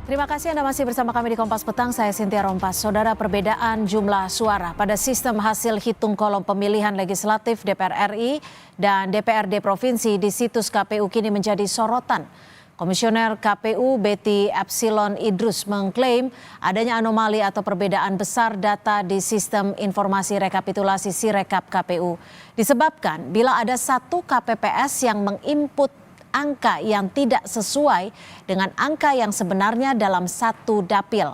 Terima kasih Anda masih bersama kami di Kompas Petang, saya Cynthia Rompas. Saudara, perbedaan jumlah suara pada sistem hasil hitung kolom pemilihan legislatif DPR RI dan DPRD Provinsi di situs KPU kini menjadi sorotan. Komisioner KPU Betty Epsilon Idrus mengklaim adanya anomali atau perbedaan besar data di sistem informasi rekapitulasi Sirekap KPU. Disebabkan bila ada satu KPPS yang menginput angka yang tidak sesuai dengan angka yang sebenarnya dalam satu dapil.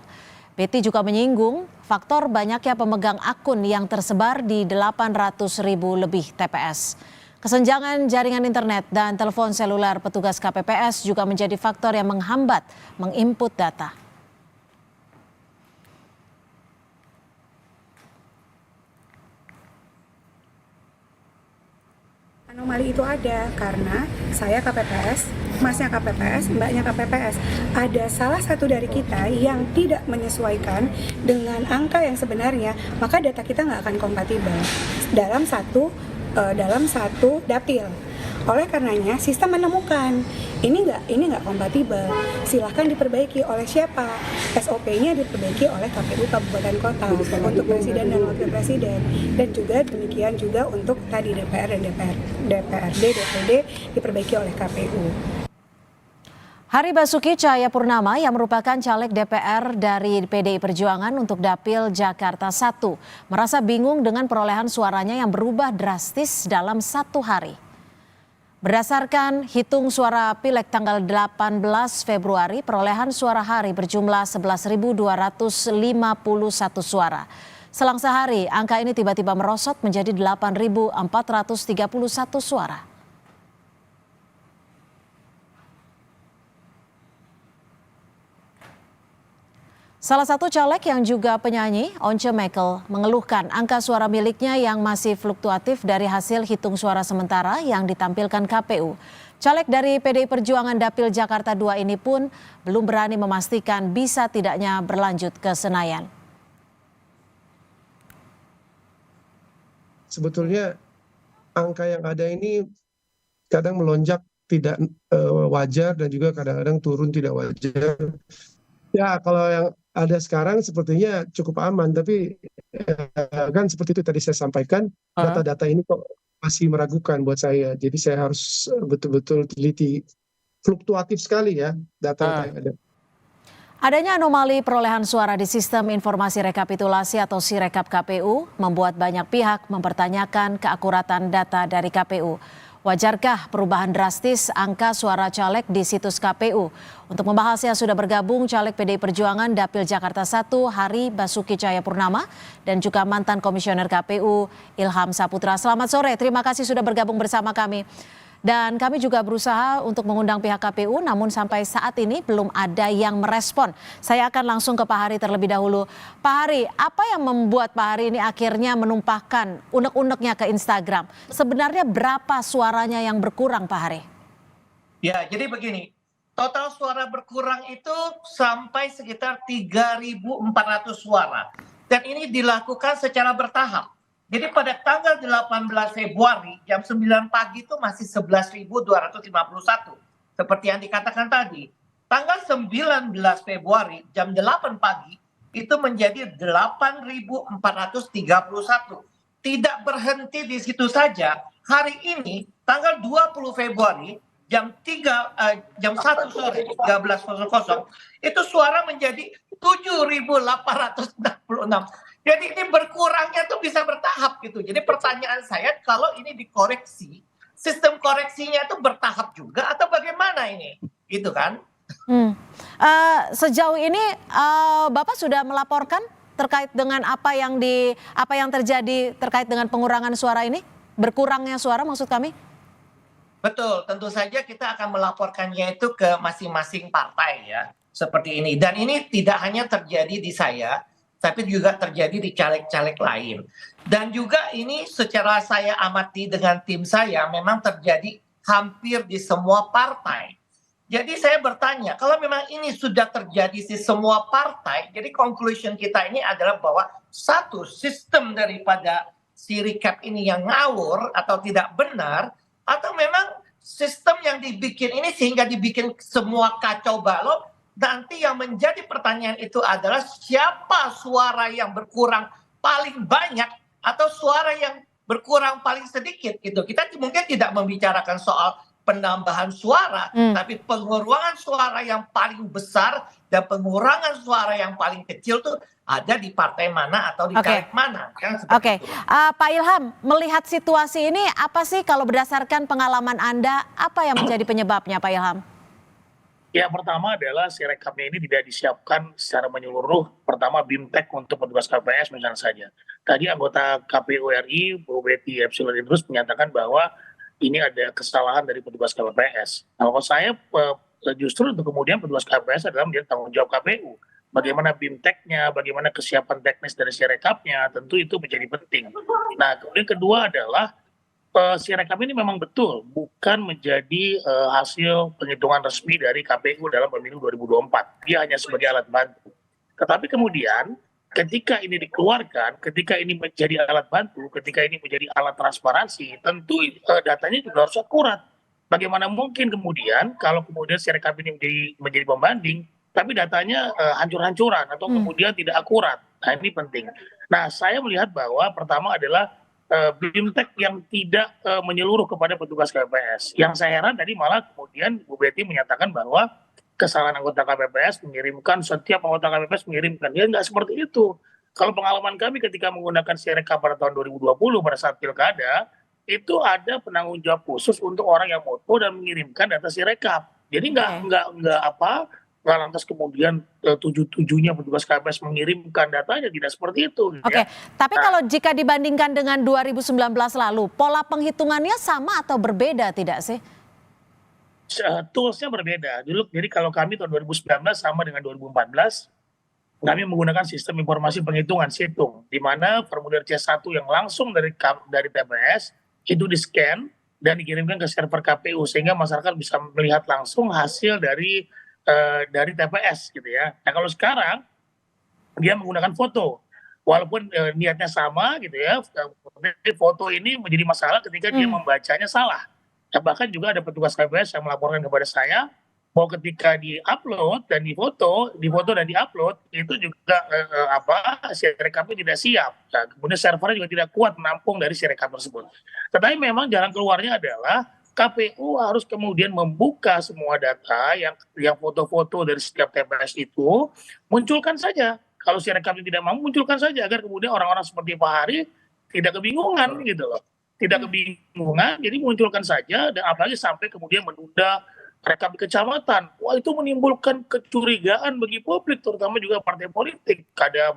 Betty juga menyinggung faktor banyaknya pemegang akun yang tersebar di 800.000 lebih TPS. Kesenjangan jaringan internet dan telepon seluler petugas KPPS juga menjadi faktor yang menghambat menginput data. Anomali itu ada karena saya KPPS, masnya KPPS, mbaknya KPPS. Ada salah satu dari kita yang tidak menyesuaikan dengan angka yang sebenarnya, maka data kita nggak akan kompatibel dalam satu dapil. Oleh karenanya sistem menemukan ini nggak kompatibel. Silahkan diperbaiki oleh siapa? SOP-nya diperbaiki oleh KPU Kabupaten Kota untuk presiden dan wakil presiden, dan juga demikian juga untuk tadi DPR dan DPRD, DPD diperbaiki oleh KPU. Hari Basuki Cahayapurnama yang merupakan caleg DPR dari PDI Perjuangan untuk Dapil Jakarta 1 merasa bingung dengan perolehan suaranya yang berubah drastis dalam satu hari. Berdasarkan hitung suara Pileg tanggal 18 Februari, perolehan suara hari berjumlah 11.251 suara. Selang sehari, angka ini tiba-tiba merosot menjadi 8.431 suara. Salah satu caleg yang juga penyanyi, Once Mekel, mengeluhkan angka suara miliknya yang masih fluktuatif dari hasil hitung suara sementara yang ditampilkan KPU. Caleg dari PDI Perjuangan Dapil Jakarta 2 ini pun belum berani memastikan bisa tidaknya berlanjut ke Senayan. Sebetulnya angka yang ada ini kadang melonjak tidak wajar dan juga kadang-kadang turun tidak wajar. Ya, kalau yang ada sekarang sepertinya cukup aman, tapi kan seperti itu tadi saya sampaikan, data-data ini kok masih meragukan buat saya. Jadi saya harus betul-betul teliti. Fluktuatif sekali ya data-data yang ada. Adanya anomali perolehan suara di sistem informasi rekapitulasi atau Sirekap KPU membuat banyak pihak mempertanyakan keakuratan data dari KPU. Wajarkah perubahan drastis angka suara caleg di situs KPU? Untuk membahasnya sudah bergabung caleg PDI Perjuangan Dapil Jakarta 1 Hari Basuki Cahayapurnama dan juga mantan komisioner KPU Ilham Saputra. Selamat sore, terima kasih sudah bergabung bersama kami. Dan kami juga berusaha untuk mengundang pihak KPU, namun sampai saat ini belum ada yang merespon. Saya akan langsung ke Pak Hari terlebih dahulu. Pak Hari, apa yang membuat Pak Hari ini akhirnya menumpahkan unek-uneknya ke Instagram? Sebenarnya berapa suaranya yang berkurang, Pak Hari? Ya, jadi begini, total suara berkurang itu sampai sekitar 3.400 suara. Dan ini dilakukan secara bertahap. Jadi pada tanggal 18 Februari jam 9 pagi itu masih 11.251 seperti yang dikatakan tadi. Tanggal 19 Februari jam 8 pagi itu menjadi 8.431. Tidak berhenti di situ saja. Hari ini tanggal 20 Februari jam 1 sore 13.00 itu suara menjadi 7.866. Jadi ini berkurangnya tuh bisa bertahap gitu. Jadi pertanyaan saya, kalau ini dikoreksi, sistem koreksinya itu bertahap juga atau bagaimana ini? Gitu kan? Sejauh ini Bapak sudah melaporkan terkait dengan apa yang terjadi terkait dengan pengurangan suara ini? Berkurangnya suara maksud kami? Betul, tentu saja kita akan melaporkannya itu ke masing-masing partai ya. Seperti ini. Dan ini tidak hanya terjadi di saya, tapi juga terjadi di caleg-caleg lain. Dan juga ini secara saya amati dengan tim saya memang terjadi hampir di semua partai. Jadi saya bertanya, kalau memang ini sudah terjadi di semua partai, jadi conclusion kita ini adalah bahwa satu, sistem daripada Sirekap ini yang ngawur atau tidak benar, atau memang sistem yang dibikin ini sehingga dibikin semua kacau balau nanti yang menjadi pertanyaan itu adalah siapa suara yang berkurang paling banyak atau suara yang berkurang paling sedikit gitu. Kita mungkin tidak membicarakan soal penambahan suara, tapi pengurangan suara yang paling besar dan pengurangan suara yang paling kecil tuh ada di partai mana atau di caleg mana. Kan Oke, Pak Ilham, melihat situasi ini apa sih kalau berdasarkan pengalaman Anda, apa yang menjadi penyebabnya Pak Ilham? Ya, pertama adalah Sirekapnya ini tidak disiapkan secara menyeluruh. Pertama, BIMTEK untuk petugas KPS misalnya saja. Tadi anggota KPU RI, Bu Betty Epsilon Idrus menyatakan bahwa ini ada kesalahan dari petugas KPPS. Nah, kalau saya justru untuk kemudian petugas KPS adalah menjadi tanggung jawab KPU. Bagaimana BIMTEK-nya, bagaimana kesiapan teknis dari Sirekapnya, tentu itu menjadi penting. Nah, kemudian kedua adalah Sirekap ini memang betul bukan menjadi hasil penghitungan resmi dari KPU dalam pemilu 2024. Dia hanya sebagai alat bantu. Tetapi kemudian ketika ini dikeluarkan, ketika ini menjadi alat bantu, ketika ini menjadi alat transparansi, tentu datanya juga harus akurat. Bagaimana mungkin kemudian kalau kemudian Sirekap ini menjadi pembanding, tapi datanya hancur-hancuran atau kemudian tidak akurat. Nah, ini penting. Nah, saya melihat bahwa pertama adalah BIMTEK yang tidak menyeluruh kepada petugas KPPS. Yang saya heran tadi malah kemudian Bu Betty menyatakan bahwa kesalahan anggota KPPS mengirimkan, setiap anggota KPPS mengirimkan. Ya nggak seperti itu. Kalau pengalaman kami ketika menggunakan Sirekap pada tahun 2020 pada saat pilkada, itu ada penanggung jawab khusus untuk orang yang moto dan mengirimkan data Sirekap. Jadi nggak lantas kemudian tujuh-tujuhnya petugas KPS mengirimkan datanya, tidak seperti itu. Oke, tapi kalau jika dibandingkan dengan 2019 lalu, pola penghitungannya sama atau berbeda tidak sih? Toolsnya berbeda. Jadi kalau kami tahun 2019 sama dengan 2014, kami menggunakan sistem informasi penghitungan situng, di mana formulir C1 yang langsung dari TPS itu di-scan dan dikirimkan ke server KPU sehingga masyarakat bisa melihat langsung hasil dari TPS gitu ya. Nah, kalau sekarang dia menggunakan foto, walaupun niatnya sama gitu ya, foto ini menjadi masalah ketika dia membacanya salah. Nah, bahkan juga ada petugas KPS yang melaporkan kepada saya bahwa ketika di-upload dan difoto dan di-upload itu juga Sirekapnya tidak siap. Nah, kemudian servernya juga tidak kuat menampung dari Sirekap tersebut. Tetapi memang jalan keluarnya adalah KPU harus kemudian membuka semua data yang foto-foto dari setiap TPS itu, munculkan saja. Kalau Sirekapnya tidak mau, munculkan saja agar kemudian orang-orang seperti Pak Hari tidak kebingungan gitu loh. Tidak kebingungan, jadi munculkan saja, dan apalagi sampai kemudian menunda rekap di kecamatan. Wah, itu menimbulkan kecurigaan bagi publik, terutama juga partai politik.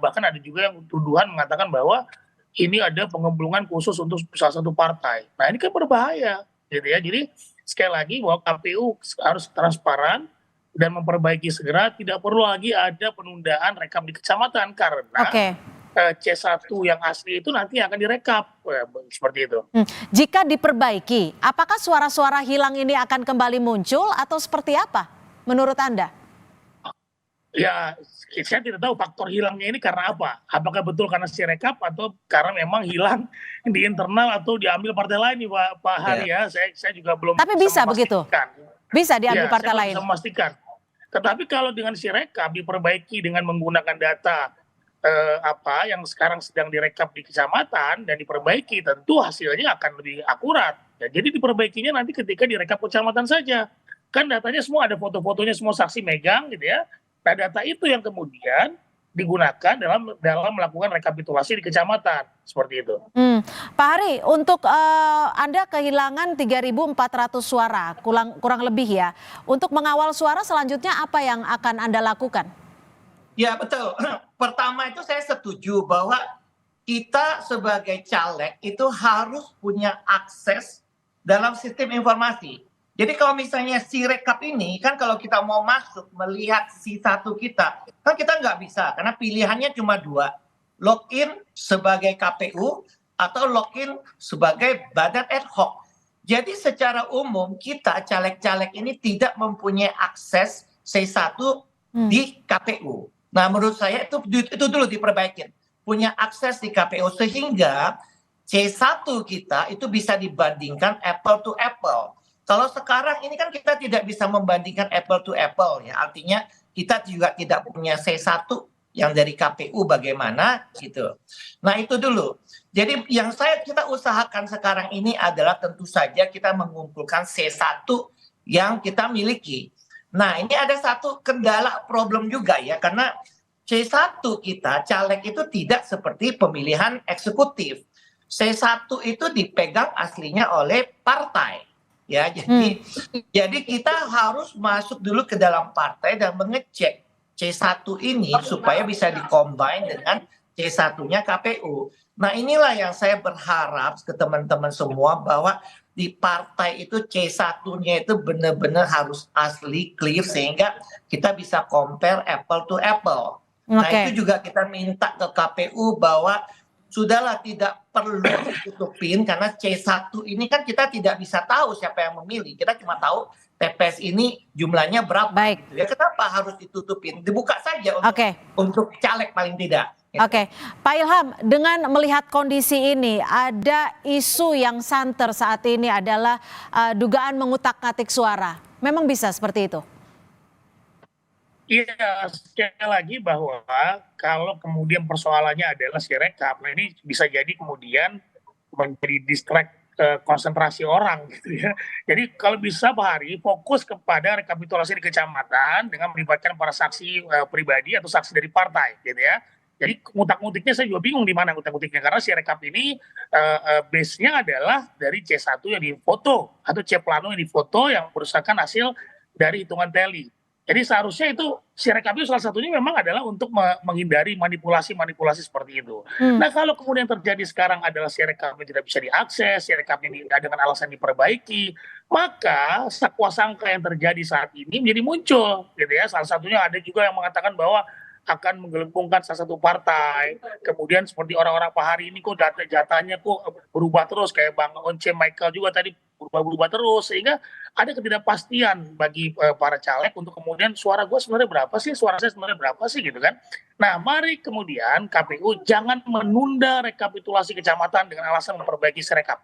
Bahkan ada juga yang tuduhan mengatakan bahwa ini ada pengemblungan khusus untuk salah satu partai. Nah, ini kan berbahaya. Gitu ya. Jadi sekali lagi bahwa KPU harus transparan dan memperbaiki segera, tidak perlu lagi ada penundaan rekap di kecamatan karena C1 yang asli itu nanti akan direkap seperti itu. Jika diperbaiki, apakah suara-suara hilang ini akan kembali muncul atau seperti apa menurut Anda? Ya, saya tidak tahu faktor hilangnya ini karena apa. Apakah betul karena Sirekap atau karena memang hilang di internal atau diambil partai lain nih Pak Hari ya. Saya juga belum. Tapi bisa begitu? Bisa diambil partai lain? Bisa memastikan. Tetapi kalau dengan Sirekap diperbaiki dengan menggunakan data yang sekarang sedang direkap di kecamatan dan diperbaiki, tentu hasilnya akan lebih akurat. Ya, jadi diperbaikinya nanti ketika direkap kecamatan saja. Kan datanya semua ada foto-fotonya, semua saksi megang gitu ya. Nah, data itu yang kemudian digunakan dalam melakukan rekapitulasi di kecamatan seperti itu. Pak Hari, untuk Anda kehilangan 3.400 suara, kurang lebih ya. Untuk mengawal suara selanjutnya apa yang akan Anda lakukan? Ya betul. Pertama itu saya setuju bahwa kita sebagai caleg itu harus punya akses dalam sistem informasi. Jadi kalau misalnya Sirekap ini kan kalau kita mau masuk melihat C1 kita, kan kita nggak bisa karena pilihannya cuma dua. Login sebagai KPU atau login sebagai badan ad hoc. Jadi secara umum kita caleg-caleg ini tidak mempunyai akses C1 di KPU. Nah menurut saya itu dulu diperbaikin. Punya akses di KPU sehingga C1 kita itu bisa dibandingkan apple to apple. Kalau sekarang ini kan kita tidak bisa membandingkan apple to apple ya, artinya kita juga tidak punya C1 yang dari KPU bagaimana gitu. Nah itu dulu. Jadi yang kita usahakan sekarang ini adalah tentu saja kita mengumpulkan C1 yang kita miliki. Nah ini ada satu kendala problem juga ya, karena C1 kita caleg itu tidak seperti pemilihan eksekutif. C1 itu dipegang aslinya oleh partai. Ya, jadi kita harus masuk dulu ke dalam partai dan mengecek C1 ini supaya bisa dikombin dengan C1-nya KPU. Nah, inilah yang saya berharap ke teman-teman semua bahwa di partai itu C1-nya itu benar-benar harus asli, clear, sehingga kita bisa compare apple to apple. Nah, itu juga kita minta ke KPU bahwa sudahlah tidak perlu ditutupin, karena C1 ini kan kita tidak bisa tahu siapa yang memilih. Kita cuma tahu TPS ini jumlahnya berapa. Baik. Gitu ya. Kenapa harus ditutupin? Dibuka saja untuk caleg paling tidak. Gitu. Oke, Pak Ilham, dengan melihat kondisi ini, ada isu yang santer saat ini adalah dugaan mengutak-atik suara. Memang bisa seperti itu? Iya, sekali lagi bahwa kalau kemudian persoalannya adalah Sirekap, nah ini bisa jadi kemudian menjadi distract konsentrasi orang gitu ya. Jadi kalau bisa Pak Hari fokus kepada rekapitulasi di kecamatan dengan melibatkan para saksi pribadi atau saksi dari partai gitu ya. Jadi ngutak-ngutiknya saya juga bingung di mana ngutak-ngutiknya, karena Sirekap ini base-nya adalah dari C1 yang difoto atau C plano yang difoto yang berdasarkan hasil dari hitungan tally. Jadi seharusnya itu Sirekap itu salah satunya memang adalah untuk menghindari manipulasi-manipulasi seperti itu. Nah kalau kemudian terjadi sekarang adalah Sirekap tidak bisa diakses, Sirekap ini dengan alasan diperbaiki, maka sakwa-sangka yang terjadi saat ini menjadi muncul, gitu ya. Salah satunya ada juga yang mengatakan bahwa akan menggelembungkan salah satu partai. Kemudian seperti orang-orang Pak Hari ini kok jatahnya kok berubah terus, kayak Bang Once Michael juga tadi berubah-ubah terus, sehingga ada ketidakpastian bagi para caleg untuk kemudian suara gue sebenarnya berapa sih, suara saya sebenarnya berapa sih gitu kan. Nah mari kemudian KPU jangan menunda rekapitulasi kecamatan dengan alasan memperbaiki Sirekap.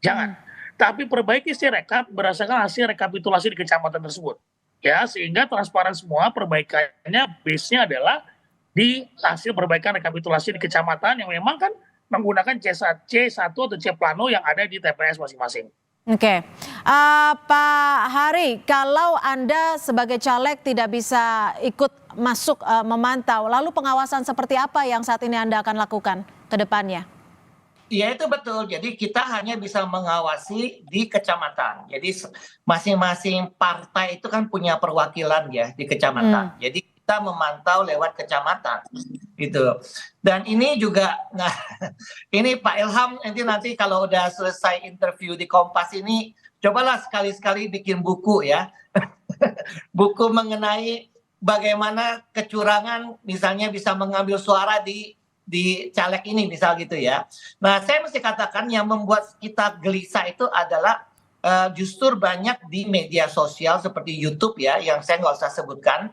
Jangan. Tapi perbaiki Sirekap berdasarkan hasil rekapitulasi di kecamatan tersebut. Ya, sehingga transparan semua, perbaikannya base-nya adalah di hasil perbaikan rekapitulasi di kecamatan yang memang kan menggunakan C1 atau C plano yang ada di TPS masing-masing. Oke, Pak Hari, kalau Anda sebagai caleg tidak bisa ikut masuk memantau, lalu pengawasan seperti apa yang saat ini Anda akan lakukan ke depannya? Iya itu betul, jadi kita hanya bisa mengawasi di kecamatan. Jadi masing-masing partai itu kan punya perwakilan ya di kecamatan. Jadi kita memantau lewat kecamatan gitu. Dan ini juga, nah ini Pak Ilham nanti kalau udah selesai interview di Kompas ini, cobalah sekali-sekali bikin buku ya. Buku mengenai bagaimana kecurangan misalnya bisa mengambil suara di caleg ini misal gitu ya. Nah saya mesti katakan yang membuat kita gelisah itu adalah justru banyak di media sosial seperti YouTube ya, yang saya nggak usah sebutkan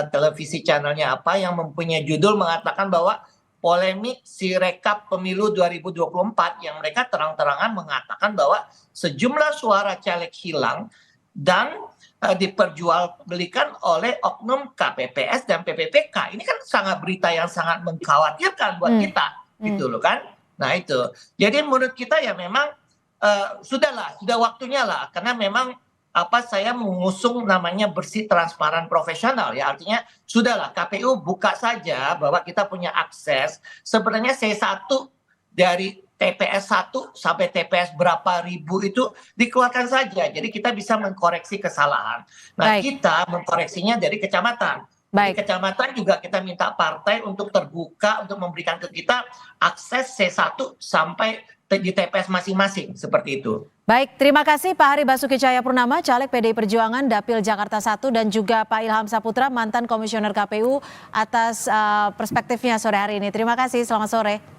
televisi channelnya apa, yang mempunyai judul mengatakan bahwa polemik Sirekap pemilu 2024, yang mereka terang-terangan mengatakan bahwa sejumlah suara caleg hilang dan diperjualbelikan oleh oknum KPPS dan PPPK. Ini kan sangat berita yang sangat mengkhawatirkan buat kita, gitu loh kan. Nah itu, jadi menurut kita ya memang sudah waktunya lah, karena memang saya mengusung namanya bersih, transparan, profesional ya. Artinya sudahlah KPU buka saja bahwa kita punya akses. Sebenarnya C1 dari TPS 1 sampai TPS berapa ribu itu dikeluarkan saja. Jadi kita bisa mengkoreksi kesalahan. Nah kita mengkoreksinya dari kecamatan. Di kecamatan juga kita minta partai untuk terbuka untuk memberikan ke kita akses C1 sampai di TPS masing-masing seperti itu. Baik, terima kasih Pak Hari Basuki Cahayapurnama, Caleg PDI Perjuangan Dapil Jakarta 1, dan juga Pak Ilham Saputra, mantan Komisioner KPU, atas perspektifnya sore hari ini. Terima kasih, selamat sore.